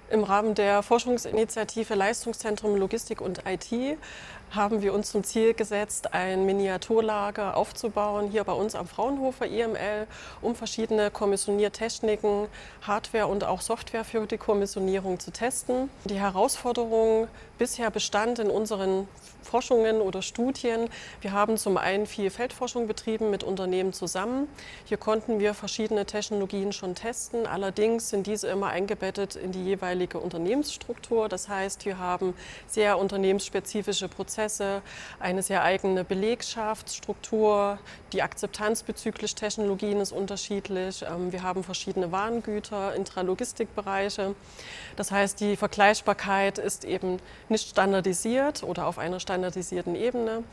Im Rahmen der Forschungsinitiative Leistungszentrum Logistik und IT haben wir uns zum Ziel gesetzt, ein Miniaturlager aufzubauen, hier bei uns am Fraunhofer IML, um verschiedene Kommissioniertechniken, Hardware und auch Software für die Kommissionierung zu testen. Die Herausforderung bisher bestand in unseren Forschungen oder Studien. Wir haben zum einen viel Feldforschung betrieben mit Unternehmen zusammen. Hier konnten wir verschiedene Technologien schon testen. Allerdings sind diese immer eingebettet in die jeweilige Unternehmensstruktur. Das heißt, wir haben sehr unternehmensspezifische Prozesse, eine sehr eigene Belegschaftsstruktur. Die Akzeptanz bezüglich Technologien ist unterschiedlich. Wir haben verschiedene Warengüter, Intralogistikbereiche. Das heißt, die Vergleichbarkeit ist eben nicht standardisiert oder auf einer standardisierten Ebene.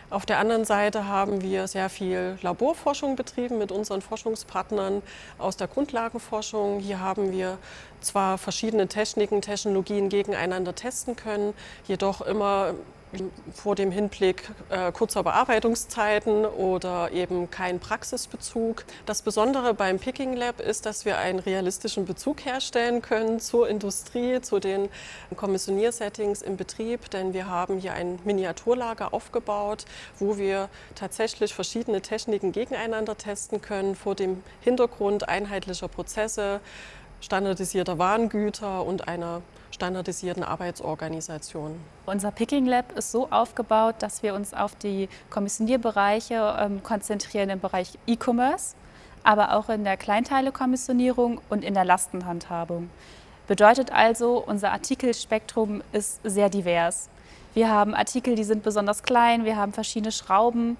Auf der anderen Seite haben wir sehr viel Laborforschung betrieben mit unseren Forschungspartnern aus der Grundlagenforschung. Hier haben wir zwar verschiedene Techniken, Technologien gegeneinander testen können, jedoch immer vor dem Hinblick kurzer Bearbeitungszeiten oder eben kein Praxisbezug. Das Besondere beim Picking Lab ist, dass wir einen realistischen Bezug herstellen können zur Industrie, zu den Kommissioniersettings im Betrieb, denn wir haben hier ein Miniaturlager aufgebaut, wo wir tatsächlich verschiedene Techniken gegeneinander testen können vor dem Hintergrund einheitlicher Prozesse, standardisierter Warengüter und einer standardisierten Arbeitsorganisation. Unser Picking Lab ist so aufgebaut, dass wir uns auf die Kommissionierbereiche konzentrieren im Bereich E-Commerce, aber auch in der Kleinteilekommissionierung und in der Lastenhandhabung. Bedeutet also, unser Artikelspektrum ist sehr divers. Wir haben Artikel, die sind besonders klein, wir haben verschiedene Schrauben,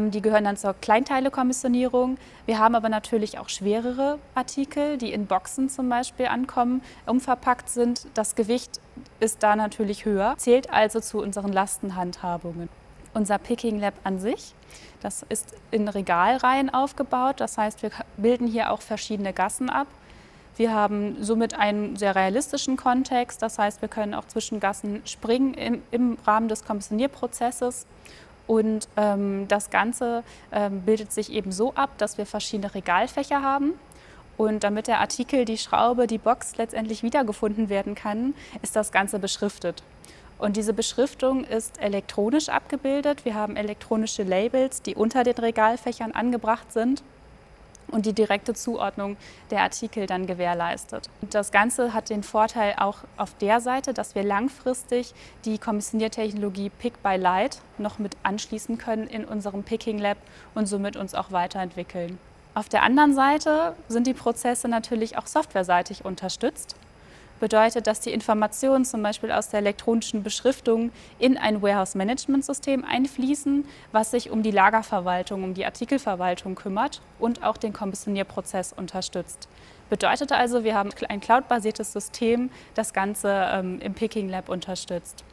die gehören dann zur Kleinteilekommissionierung. Wir haben aber natürlich auch schwerere Artikel, die in Boxen zum Beispiel ankommen, umverpackt sind. Das Gewicht ist da natürlich höher, zählt also zu unseren Lastenhandhabungen. Unser Picking Lab an sich, das ist in Regalreihen aufgebaut, das heißt, wir bilden hier auch verschiedene Gassen ab. Wir haben somit einen sehr realistischen Kontext, das heißt, wir können auch zwischen Gassen springen im Rahmen des Kommissionierprozesses. Und das Ganze bildet sich eben so ab, dass wir verschiedene Regalfächer haben. Und damit der Artikel, die Schraube, die Box letztendlich wiedergefunden werden kann, ist das Ganze beschriftet. Und diese Beschriftung ist elektronisch abgebildet. Wir haben elektronische Labels, die unter den Regalfächern angebracht sind und die direkte Zuordnung der Artikel dann gewährleistet. Und das Ganze hat den Vorteil auch auf der Seite, dass wir langfristig die Kommissioniertechnologie Pick by Light noch mit anschließen können in unserem Picking Lab und somit uns auch weiterentwickeln. Auf der anderen Seite sind die Prozesse natürlich auch softwareseitig unterstützt. Bedeutet, dass die Informationen zum Beispiel aus der elektronischen Beschriftung in ein Warehouse-Management-System einfließen, was sich um die Lagerverwaltung, um die Artikelverwaltung kümmert und auch den Kommissionierprozess unterstützt. Bedeutet also, wir haben ein cloud-basiertes System, das Ganze im Picking Lab unterstützt.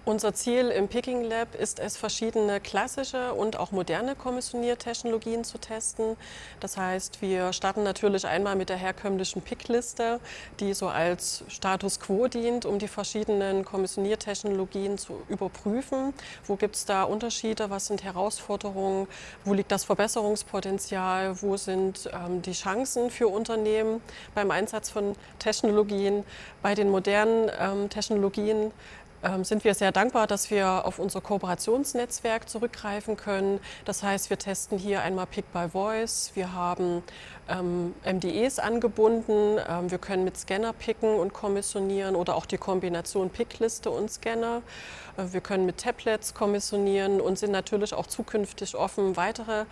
Unser Ziel im Picking Lab ist es, verschiedene klassische und auch moderne Kommissioniertechnologien zu testen. Das heißt, wir starten natürlich einmal mit der herkömmlichen Pickliste, die so als Status quo dient, um die verschiedenen Kommissioniertechnologien zu überprüfen. Wo gibt es da Unterschiede? Was sind Herausforderungen? Wo liegt das Verbesserungspotenzial? Wo sind die Chancen für Unternehmen beim Einsatz von Technologien? Bei den modernen Technologien sind wir sehr dankbar, dass wir auf unser Kooperationsnetzwerk zurückgreifen können. Das heißt, wir testen hier einmal Pick by Voice, wir haben MDEs angebunden, wir können mit Scanner picken und kommissionieren oder auch die Kombination Pickliste und Scanner. Wir können mit Tablets kommissionieren und sind natürlich auch zukünftig offen, weitere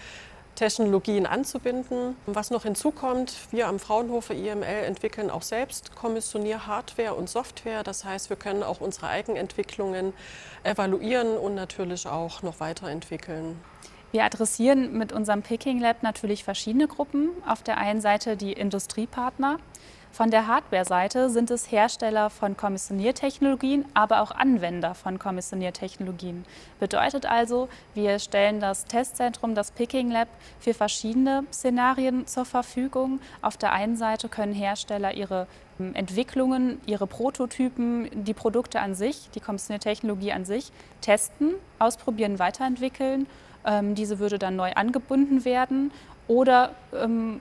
Technologien anzubinden. Was noch hinzukommt, wir am Fraunhofer IML entwickeln auch selbst Kommissionier-Hardware und Software. Das heißt, wir können auch unsere Eigenentwicklungen evaluieren und natürlich auch noch weiterentwickeln. Wir adressieren mit unserem Picking Lab natürlich verschiedene Gruppen. Auf der einen Seite die Industriepartner. Von der Hardware-Seite sind es Hersteller von Kommissioniertechnologien, aber auch Anwender von Kommissioniertechnologien. Bedeutet also, wir stellen das Testzentrum, das Picking Lab, für verschiedene Szenarien zur Verfügung. Auf der einen Seite können Hersteller ihre Entwicklungen, ihre Prototypen, die Produkte an sich, die Kommissioniertechnologie an sich testen, ausprobieren, weiterentwickeln. Diese würde dann neu angebunden werden. oder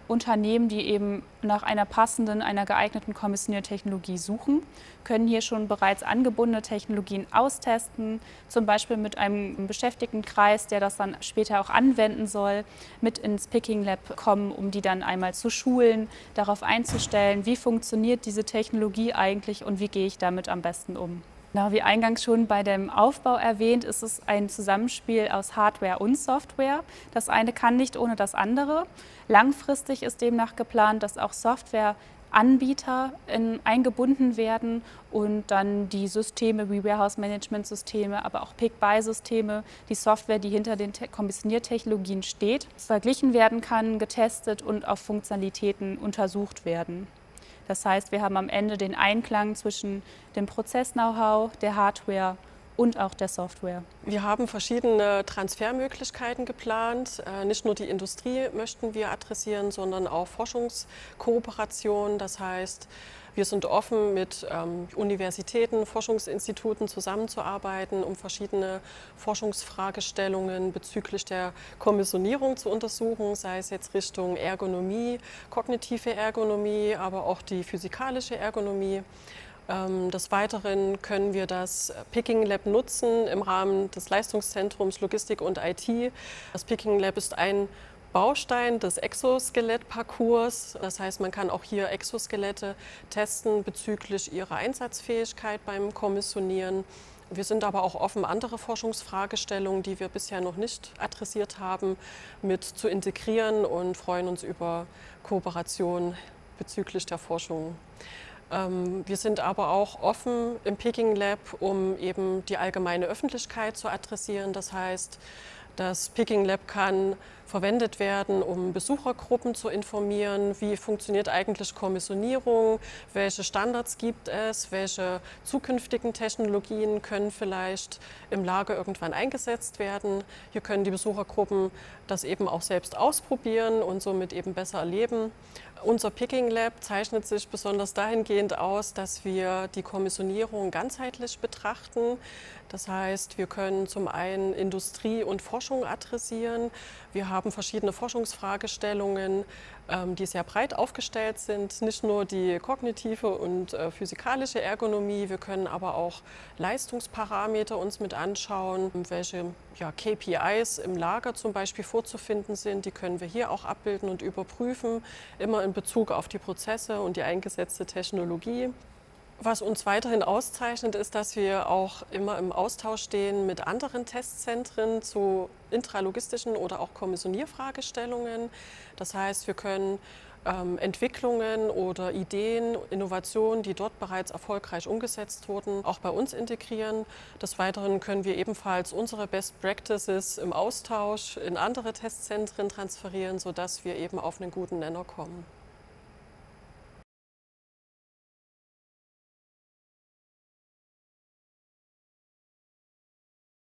Unternehmen, die eben nach einer passenden, einer geeigneten Kommissioniertechnologie suchen, können hier schon bereits angebundene Technologien austesten, zum Beispiel mit einem Beschäftigtenkreis, der das dann später auch anwenden soll, mit ins Picking Lab kommen, um die dann einmal zu schulen, darauf einzustellen, wie funktioniert diese Technologie eigentlich und wie gehe ich damit am besten um. Genau, wie eingangs schon bei dem Aufbau erwähnt, ist es ein Zusammenspiel aus Hardware und Software. Das eine kann nicht ohne das andere. Langfristig ist demnach geplant, dass auch Softwareanbieter eingebunden werden und dann die Systeme wie Warehouse-Management-Systeme, aber auch Pick-Buy-Systeme, die Software, die hinter den Kommissioniertechnologien steht, verglichen werden kann, getestet und auf Funktionalitäten untersucht werden. Das heißt, wir haben am Ende den Einklang zwischen dem Prozess-Know-how, der Hardware und auch der Software. Wir haben verschiedene Transfermöglichkeiten geplant. Nicht nur die Industrie möchten wir adressieren, sondern auch Forschungskooperation. Das heißt, wir sind offen, mit Universitäten, Forschungsinstituten zusammenzuarbeiten, um verschiedene Forschungsfragestellungen bezüglich der Kommissionierung zu untersuchen, sei es jetzt Richtung Ergonomie, kognitive Ergonomie, aber auch die physikalische Ergonomie. Des Weiteren können wir das Picking Lab nutzen im Rahmen des Leistungszentrums Logistik und IT. Das Picking Lab ist ein Baustein des Exoskelett-Parcours. Das heißt, man kann auch hier Exoskelette testen bezüglich ihrer Einsatzfähigkeit beim Kommissionieren. Wir sind aber auch offen, andere Forschungsfragestellungen, die wir bisher noch nicht adressiert haben, mit zu integrieren und freuen uns über Kooperation bezüglich der Forschung. Wir sind aber auch offen im Picking Lab, um eben die allgemeine Öffentlichkeit zu adressieren. Das heißt, das Picking Lab kann verwendet werden, um Besuchergruppen zu informieren, wie funktioniert eigentlich Kommissionierung, welche Standards gibt es, welche zukünftigen Technologien können vielleicht im Lager irgendwann eingesetzt werden. Hier können die Besuchergruppen das eben auch selbst ausprobieren und somit eben besser erleben. Unser Picking Lab zeichnet sich besonders dahingehend aus, dass wir die Kommissionierung ganzheitlich betrachten. Das heißt, wir können zum einen Industrie und Forschung adressieren. Wir haben verschiedene Forschungsfragestellungen, die sehr breit aufgestellt sind. Nicht nur die kognitive und physikalische Ergonomie, wir können aber auch Leistungsparameter uns mit anschauen, welche KPIs im Lager zum Beispiel vorzufinden sind. Die können wir hier auch abbilden und überprüfen, immer in Bezug auf die Prozesse und die eingesetzte Technologie. Was uns weiterhin auszeichnet, ist, dass wir auch immer im Austausch stehen mit anderen Testzentren zu intralogistischen oder auch Kommissionierfragestellungen. Das heißt, wir können Entwicklungen oder Ideen, Innovationen, die dort bereits erfolgreich umgesetzt wurden, auch bei uns integrieren. Des Weiteren können wir ebenfalls unsere Best Practices im Austausch in andere Testzentren transferieren, sodass wir eben auf einen guten Nenner kommen.